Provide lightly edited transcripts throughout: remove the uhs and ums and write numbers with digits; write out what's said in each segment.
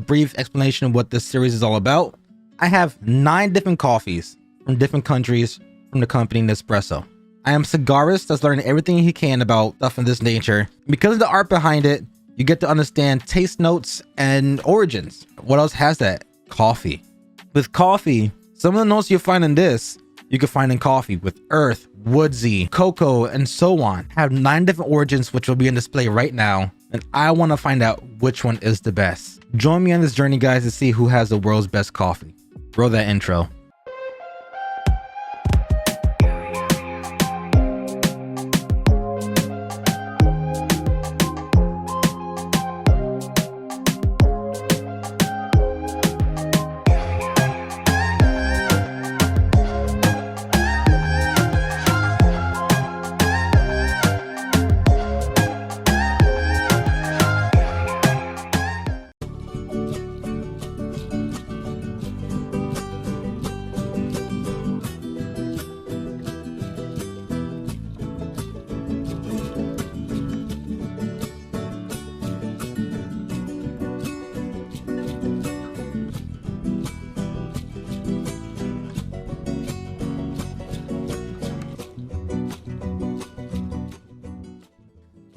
brief explanation of what this series is all about, I have 9 different coffees from different countries from the company Nespresso. I am a cigarist that's learning everything he can about stuff of this nature. Because of the art behind it, you get to understand taste notes and origins. What else has that? Coffee. With coffee, some of the notes you'll find in this, you can find in coffee with earth, woodsy, cocoa, and so on. I have 9 different origins which will be on display right now, and I want to find out which one is the best. Join me on this journey, guys, to see who has the world's best coffee. Roll that intro.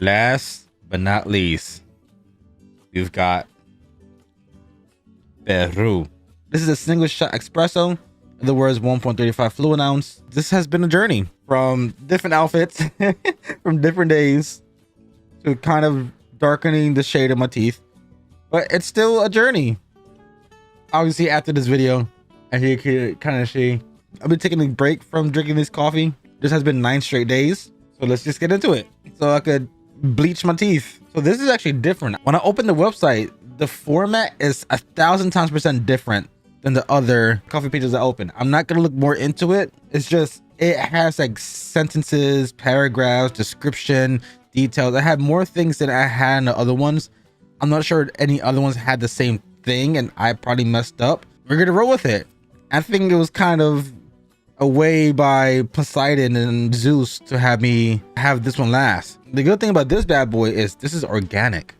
Last but not least, we've got Peru. This is a single shot espresso. In other words, 1.35 fluid ounce. This has been a journey from different outfits, from different days, to kind of darkening the shade of my teeth. But it's still a journey. Obviously, after this video, as you can kind of see, I've been taking a break from drinking this coffee. This has been 9 straight days. So let's just get into it. So I could bleach my teeth. So this is actually different. When I open the website, the format is 1,000 times percent different than the other coffee pages I open. I'm not gonna look more into it. It's just, it has like sentences, paragraphs, description, details. I had more things than I had in the other ones. I'm not sure any other ones had the same thing and I probably messed up. We're gonna roll with it. I think it was kind of a way by Poseidon and Zeus to have me have this one last. The good thing about this bad boy is this is organic.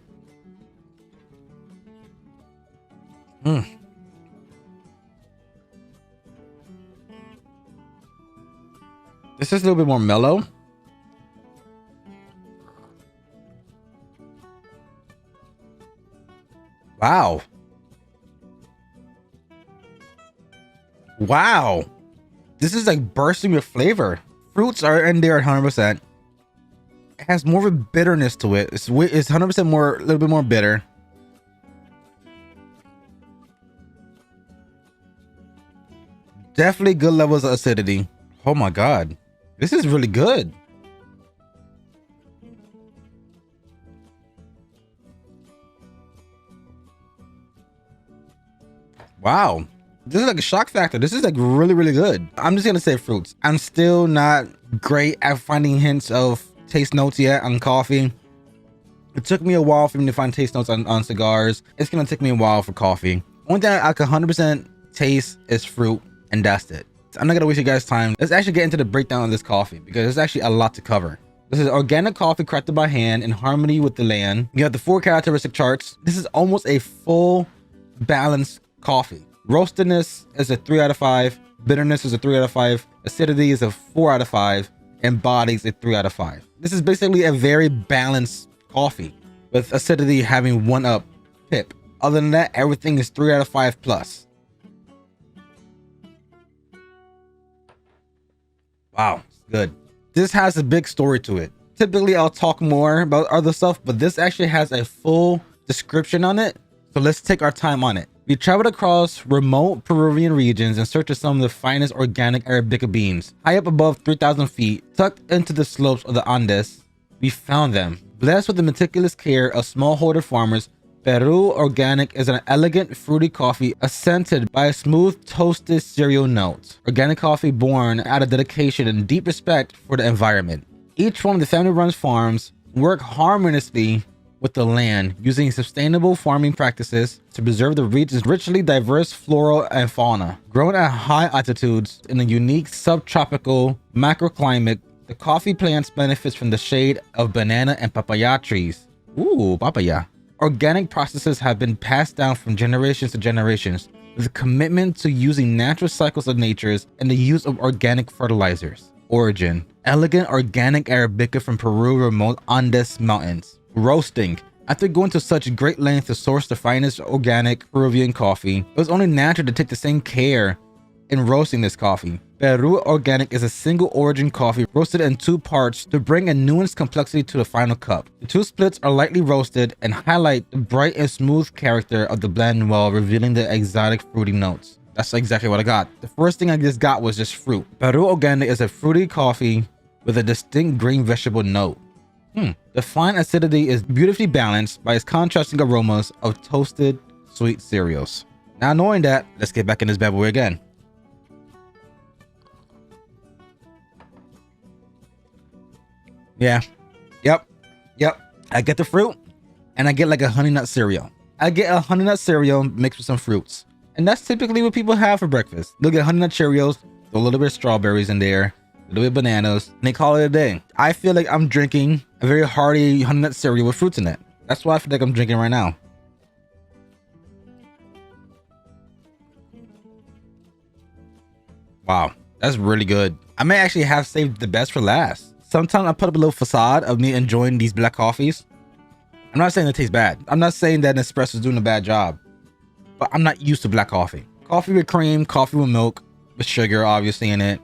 This is a little bit more mellow. Wow. Wow. This is like bursting with flavor. Fruits are in there at 100%. It has more of a bitterness to it. It's 100% more, a little bit more bitter. Definitely good levels of acidity. Oh my God. This is really good. Wow. This is like a shock factor. This is like really, really good. I'm just gonna say fruits. I'm still not great at finding hints of taste notes yet on coffee. It took me a while for me to find taste notes on cigars. It's gonna take me a while for coffee. One thing I can 100% taste is fruit, and that's it. I'm not gonna waste you guys' time. Let's actually get into the breakdown of this coffee because there's actually a lot to cover. This is organic coffee crafted by hand in harmony with the land. You have the 4 characteristic charts. This is almost a full balanced coffee. Roastedness is a 3 out of 5. Bitterness is a 3 out of 5. Acidity is a 4 out of 5. And bodies a 3 out of 5. This is basically a very balanced coffee with acidity having 1 up pip. Other than that, everything is 3 out of 5 plus. Wow, it's good. This has a big story to it. Typically, I'll talk more about other stuff, but this actually has a full description on it. So let's take our time on it. We traveled across remote Peruvian regions in search of some of the finest organic Arabica beans. High up above 3,000 feet, tucked into the slopes of the Andes, we found them. Blessed with the meticulous care of smallholder farmers, Peru Organic is an elegant, fruity coffee accented by a smooth, toasted cereal note. Organic coffee born out of dedication and deep respect for the environment. Each one of the family-run farms work harmoniously with the land, using sustainable farming practices to preserve the region's richly diverse flora and fauna. Grown at high altitudes in a unique subtropical macroclimate, the coffee plant benefits from the shade of banana and papaya trees. Ooh, papaya. Organic processes have been passed down from generations to generations with a commitment to using natural cycles of natures and the use of organic fertilizers. Origin: elegant organic Arabica from Peru remote Andes mountains. Roasting: after going to such great lengths to source the finest organic Peruvian coffee, it was only natural to take the same care in roasting this coffee. Peru Organic is a single origin coffee roasted in 2 parts to bring a nuanced complexity to the final cup. The 2 splits are lightly roasted and highlight the bright and smooth character of the blend while revealing the exotic fruity notes. That's exactly what I got. The first thing I just got was just fruit. Peru Organic is a fruity coffee with a distinct green vegetable note. The fine acidity is beautifully balanced by its contrasting aromas of toasted sweet cereals. Now knowing that, let's get back in this bad boy again. Yeah. Yep. I get the fruit and I get like a honey nut cereal. I get a honey nut cereal mixed with some fruits. And that's typically what people have for breakfast. They'll get honey nut Cheerios, throw a little bit of strawberries in there, a little bit of bananas, and they call it a day. I feel like I'm drinking a very hearty honey nut cereal with fruits in it. That's what I feel like I'm drinking right now. Wow, that's really good. I may actually have saved the best for last. Sometimes I put up a little facade of me enjoying these black coffees. I'm not saying it tastes bad. I'm not saying that Nespresso is doing a bad job, but I'm not used to black coffee. Coffee with cream, coffee with milk, with sugar obviously in it.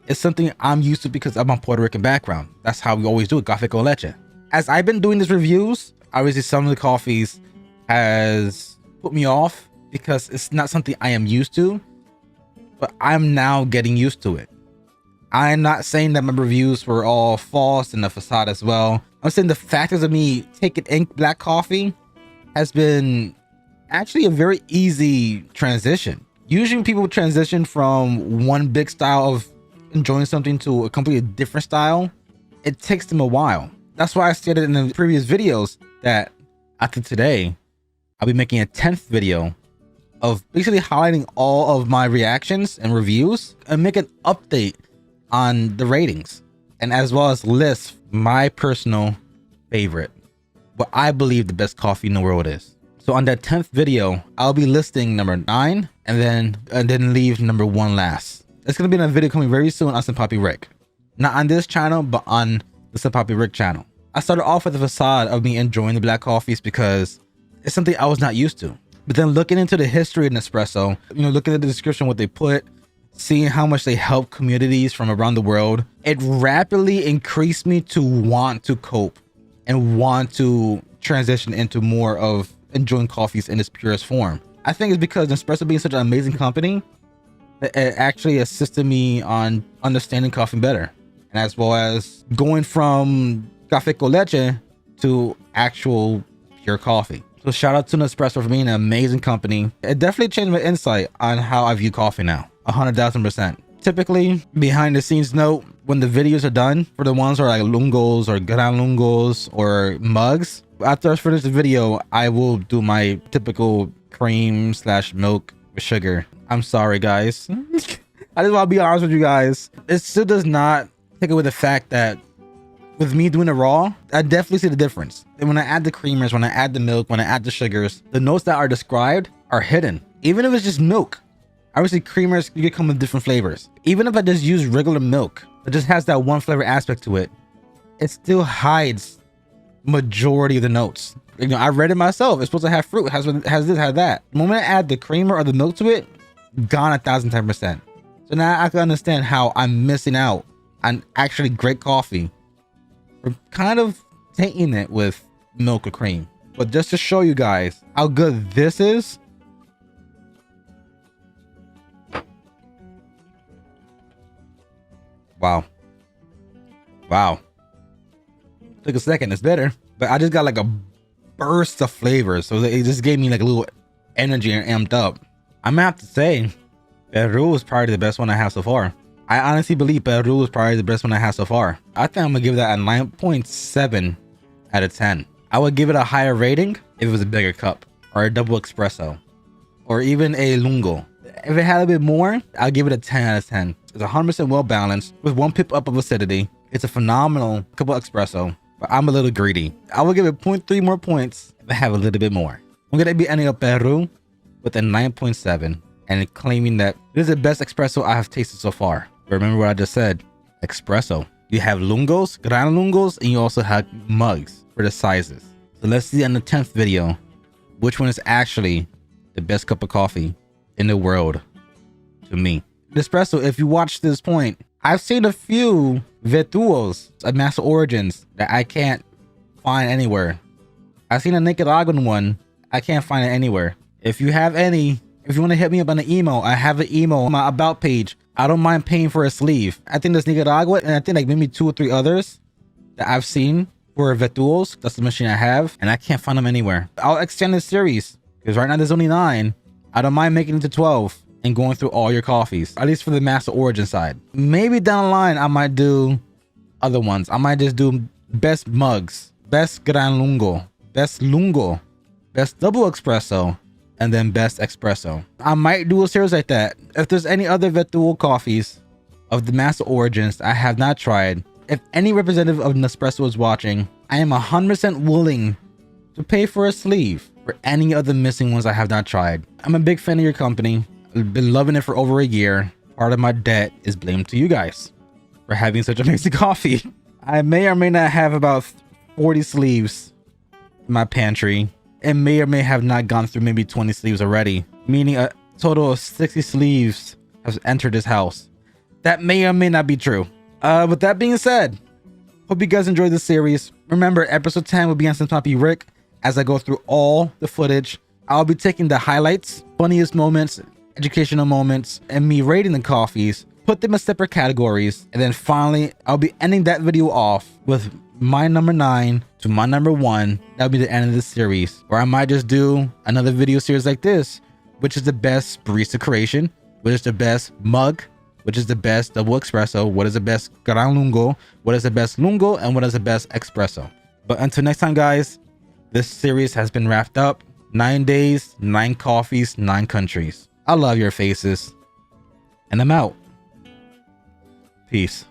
It's something I'm used to because of my Puerto Rican background. That's how we always do it, café con leche. As I've been doing these reviews, obviously some of the coffees has put me off because it's not something I am used to, but I'm now getting used to it. I'm not saying that my reviews were all false and a facade as well. I'm saying the factors of me taking ink black coffee has been actually a very easy transition. Usually people transition from one big style of enjoying something to a completely different style. It takes them a while. That's why I stated in the previous videos that after today, I'll be making a 10th video of basically highlighting all of my reactions and reviews and make an update on the ratings, and as well as list my personal favorite, what I believe the best coffee in the world is. So on that 10th video, I'll be listing number 9 and then leave number 1 last. It's gonna be in a video coming very soon on Senpapi Rick. Not on this channel, but on the Senpapi Rick channel. I started off with the facade of me enjoying the black coffees because it's something I was not used to. But then looking into the history of Nespresso, looking at the description, what they put, seeing how much they help communities from around the world, it rapidly increased me to want to cope and want to transition into more of enjoying coffees in its purest form. I think it's because Nespresso being such an amazing company, it actually assisted me on understanding coffee better, and as well as going from café con leche to actual pure coffee. So shout out to Nespresso for being an amazing company. It definitely changed my insight on how I view coffee now. 100,000%. Typically, behind the scenes note, when the videos are done, for the ones that are like lungos or gran lungos or mugs, after I finish the video, I will do my typical cream / milk with sugar. I'm sorry, guys. I just want to be honest with you guys. It still does not take away the fact that with me doing it raw, I definitely see the difference. And when I add the creamers, when I add the milk, when I add the sugars, the notes that are described are hidden. Even if it's just milk. Obviously, creamers, you can come with different flavors. Even if I just use regular milk, it just has that one flavor aspect to it. It still hides majority of the notes. I read it myself. It's supposed to have fruit. It has this, has that. The moment I add the creamer or the milk to it, gone 1,010%. So now I can understand how I'm missing out on actually great coffee. We're kind of tainting it with milk or cream. But just to show you guys how good this is, wow, took a second. It's better, but I just got like a burst of flavor, so it just gave me like a little energy and amped up. I'm gonna have to say Peru is probably the best one I have so far. I honestly believe Peru is probably the best one I have so far. I think I'm gonna give that a 9.7 out of 10. I would give it a higher rating if it was a bigger cup or a double espresso or even a lungo. If it had a bit more, I'll give it a 10 out of 10. It's 100% well balanced with 1 pip up of acidity. It's a phenomenal cup of espresso. but I'm a little greedy. I will give it 0.3 more points if I have a little bit more. I'm gonna be ending up Peru with a 9.7 and claiming that this is the best espresso I have tasted so far. Remember what I just said, espresso. You have lungos, gran lungos, and you also have mugs for the sizes. So let's see in the 10th video, which one is actually the best cup of coffee in the world to me. The espresso, if you watch this point, I've seen a few Vetuos of Master Origins that I can't find anywhere. I've seen a Nicaraguan one. I can't find it anywhere. If you have any, if you want to hit me up on the email, I have an email on my about page. I don't mind paying for a sleeve. I think there's Nicaragua and I think like maybe 2 or 3 others that I've seen for Vetuos. That's the machine I have and I can't find them anywhere. I'll extend the series because right now there's only 9. I don't mind making it to 12 and going through all your coffees, at least for the Master Origin side. Maybe down the line, I might do other ones. I might just do best mugs, best gran lungo, best lungo, best double espresso, and then best espresso. I might do a series like that. If there's any other Vetuo coffees of the Master Origins I have not tried, if any representative of Nespresso is watching, I am 100% willing to pay for a sleeve for any of the missing ones I have not tried. I'm a big fan of your company. I've been loving it for over a year. Part of my debt is blamed to you guys for having such amazing coffee. I may or may not have about 40 sleeves in my pantry. It may or may have not gone through maybe 20 sleeves already, meaning a total of 60 sleeves has entered this house. That may or may not be true. With that being said, hope you guys enjoyed this series. Remember, episode 10 will be on Senpapi Rick as I go through all the footage. I'll be taking the highlights, funniest moments, educational moments, and me rating the coffees, put them in separate categories, and then finally I'll be ending that video off with my number 9 to my number 1. That'll be the end of this series. Or I might just do another video series like this, which is the best barista creation, which is the best mug, which is the best double espresso, what is the best gran lungo, what is the best lungo, and what is the best espresso. But until next time, guys, this series has been wrapped up. 9 days, 9 coffees, 9 countries. I love your faces. And I'm out. Peace.